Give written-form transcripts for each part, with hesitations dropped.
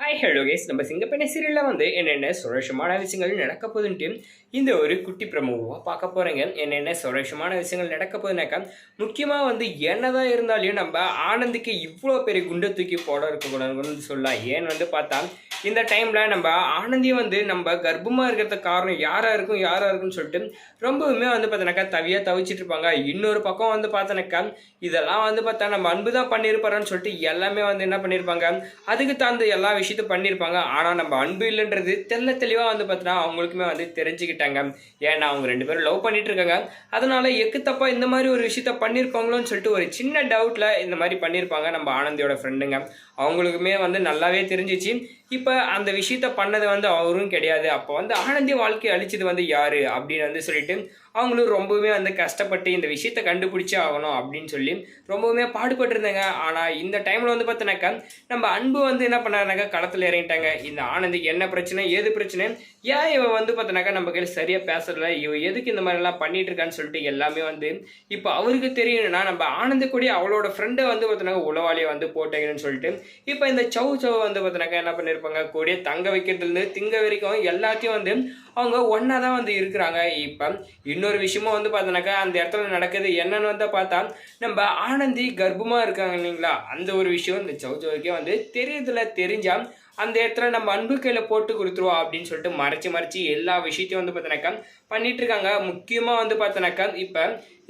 Hi hello case நம்ம சிங்கப்பெண்ணை சீரியலில் என்னென்ன சுரேஷமான விஷயங்கள் நடக்க போகுதுன்ட்டு இந்த ஒரு குட்டி பிரமுகமாக பார்க்க போகிறேங்க. என்னென்ன சுரேஷமான விஷயங்கள் நடக்க போகுதுனாக்கா முக்கியமாக என்னதான் இருந்தாலும் நம்ம ஆனந்திக்கு இவ்வளோ பெரிய குண்டை தூக்கி போட இருக்கக்கூடாதுன்னு சொல்லலாம். ஏன்னு பார்த்தா இந்த டைமில் நம்ம ஆனந்தியை நம்ம கர்ப்பமாக இருக்கிறதுக்கு காரணம் யாராக இருக்குன்னு சொல்லிட்டு ரொம்பவுமே பார்த்தோன்னாக்கா தவிச்சிட்டு இருப்பாங்க. இன்னொரு பக்கம் பார்த்தோன்னாக்கா இதெல்லாம் பார்த்தா நம்ம அன்பு தான் பண்ணியிருப்பாரான்னு சொல்லிட்டு எல்லாமே என்ன பண்ணியிருப்பாங்க, அதுக்கு தகுந்த எல்லா விஷயத்தையும் பண்ணியிருப்பாங்க. ஆனால் நம்ம அன்பு இல்லைன்றது தெளிவாக பார்த்தோன்னா அவங்களுக்குமே தெரிஞ்சுக்கிட்டாங்க. ஏன்னா அவங்க 2 பேரும் லவ் பண்ணிட்டு இருக்காங்க. அதனால எக்கு தப்பா இந்த மாதிரி ஒரு விஷயத்த பண்ணியிருப்பாங்களோன்னு சொல்லிட்டு ஒரு சின்ன டவுட்ல இந்த மாதிரி பண்ணியிருப்பாங்க நம்ம ஆனந்தியோட ஃப்ரெண்டுங்க. அவங்களுக்குமே நல்லாவே தெரிஞ்சிச்சு. இப்போ அந்த விஷயத்த பண்ணது அவரும் கிடையாது. அப்போ ஆனந்தி வாழ்க்கையை அழிச்சது யாரு அப்படின்னு சொல்லிட்டு அவங்களும் ரொம்பவுமே கஷ்டப்பட்டு இந்த விஷயத்த கண்டுபிடிச்சே ஆகணும் அப்படின்னு சொல்லி ரொம்பவுமே பாடுபட்டு இருந்தாங்க. ஆனால் இந்த டைமில் பார்த்தோன்னாக்கா நம்ம அன்பு என்ன பண்ணாருனாக்கா களத்தில் இறங்கிட்டாங்க. இந்த ஆனந்திக்கு என்ன பிரச்சனை ஏது பிரச்சனை, ஏன் இவன் பார்த்தோன்னாக்கா நம்ம கையில் சரியாக பேசுறதில்ல, இவன் எதுக்கு இந்த மாதிரிலாம் பண்ணிட்டு இருக்கான்னு சொல்லிட்டு எல்லாமே இப்போ அவருக்கு தெரியணும்னா நம்ம ஆனந்தி கூட அவளோட ஃப்ரெண்டை பார்த்தோன்னாக்கா உளவாளியை போட்டேங்கன்னு சொல்லிட்டு இப்போ இந்த சவு பார்த்தோன்னாக்கா என்ன பண்ணியிருப்பாங்க, கூட தங்க வைக்கிறதுலேருந்து திங்க வரைக்கும் எல்லாத்தையும் அவங்க ஒன்றா தான் இருக்கிறாங்க. இப்போ இன்னொரு விஷயமும் பார்த்தோன்னாக்கா அந்த இடத்துல நடக்குது என்னன்னு பார்த்தா நம்ம ஆனந்தி கர்ப்பமாக இருக்காங்க இல்லைங்களா, அந்த ஒரு விஷயம் இந்த சவுக்கே தெரிஞ்சால் அந்த இடத்துல நம்ம அன்பு கையில் போட்டு கொடுத்துருவோம் அப்படின்னு சொல்லிட்டு மறைச்சி எல்லா விஷயத்தையும் பார்த்தோன்னாக்கா பண்ணிட்டு இருக்காங்க. முக்கியமாக பார்த்தோன்னாக்கா இப்போ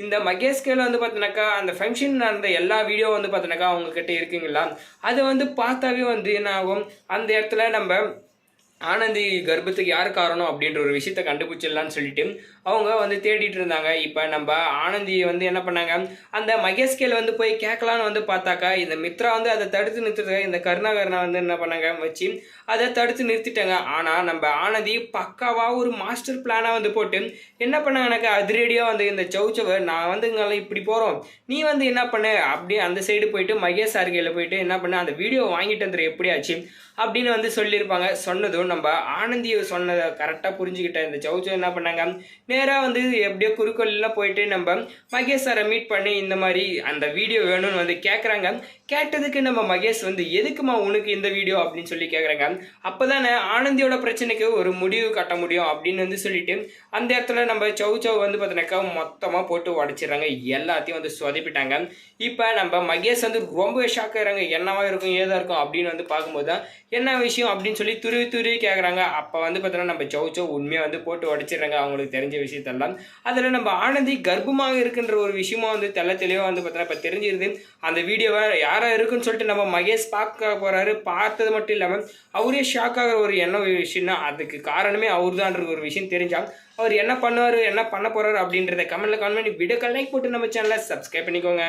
இந்த மகேஷ் கையில் பார்த்தோன்னாக்கா அந்த ஃபங்க்ஷன் நடந்த எல்லா வீடியோ பார்த்தோன்னாக்கா அவங்க கிட்ட இருக்குங்களா, அதை பார்த்தாவே என்ன ஆகும், அந்த இடத்துல நம்ம ஆனந்தி கர்ப்பத்துக்கு யார் காரணம் அப்படின்ற ஒரு விஷயத்த கண்டுபிடிச்சிடலான்னு சொல்லிட்டு அவங்க தேடிட்டு இருந்தாங்க. இப்போ நம்ம ஆனந்தி என்ன பண்ணாங்க, அந்த மகேஷ்கேல் போய் கேட்கலான்னு பார்த்தாக்கா இந்த மித்ரா அதை தடுத்து நிறுத்துறதுக்காக இந்த கருணா என்ன பண்ணாங்க வச்சு அதை தடுத்து நிறுத்திட்டாங்க. ஆனால் நம்ம ஆனந்தி பக்காவாக ஒரு மாஸ்டர் பிளானாக போட்டு என்ன பண்ணாங்கனாக்கா அதிரடியாக இந்த சவுச்சவை நான் இங்கே இப்படி போகிறோம், நீ என்ன பண்ணு அப்படி அந்த சைடு போயிட்டு மகேஷ் சார்கையில் போயிட்டு என்ன பண்ண அந்த வீடியோ வாங்கிட்டு வந்துரு எப்படியாச்சு அப்படின்னு சொல்லியிருப்பாங்க. சொன்னதும் நம்ம ஆனந்தியை சொன்னதை கரெக்டாக புரிஞ்சுக்கிட்ட இந்த சவுச்சோ என்ன பண்ணாங்க, நேராக எப்படியோ குறுக்கோலாம் போயிட்டு நம்ம மகேஷ் சாரை மீட் பண்ணி இந்த மாதிரி அந்த வீடியோ வேணும்னு கேட்குறாங்க. கேட்டதுக்கு நம்ம மகேஷ் எதுக்குமா உனக்கு இந்த வீடியோ அப்படின்னு சொல்லி கேட்குறாங்க. அப்போ தானே ஆனந்தியோட பிரச்சனைக்கு ஒரு முடிவு கட்ட முடியும் அப்படின்னு சொல்லிட்டு அந்த இடத்துல நம்ம சவு பார்த்தோன்னாக்கா மொத்தமாக போட்டு உடச்சிடுறாங்க, எல்லாத்தையும் சொதப்பிட்டாங்க. இப்போ நம்ம மகேஷ் ரொம்ப ஷாக் ஆகிறாங்க, என்னவா இருக்கும் ஏதா இருக்கும் அப்படின்னு பார்க்கும்போது தான் என்ன விஷயம் அப்படின்னு சொல்லி துருவி கேட்குறாங்க. அப்போ பார்த்தோன்னா நம்ம சவு உண்மையாக போட்டு உடச்சிடுறாங்க அவங்களுக்கு தெரிஞ்ச விஷயத்தெல்லாம். அதில் நம்ம ஆனந்தி கர்ப்பமாக இருக்குன்ற ஒரு விஷயமும் தெளிவாக பார்த்தோன்னா இப்போ தெரிஞ்சிருது. அந்த வீடியோவை யாராக இருக்குன்னு சொல்லிட்டு நம்ம மகேஷ் பார்க்க போகிறாரு. பார்த்தது மட்டும் இல்லாமல் அவரே ஷாக் ஆகிற ஒரு என்ன விஷயம்னா அதுக்கு காரணமே அவர் தான்ற ஒரு விஷயம் தெரிஞ்சால் அவர் என்ன பண்ணுவார் என்ன பண்ண போகிறார் அப்படின்றத கமெண்ட்டில் கமெண்ட் பண்ணி வீடியோக்கு லைக் போட்டு நம்ம சேனலை சப்ஸ்கிரைப் பண்ணிக்கோங்க.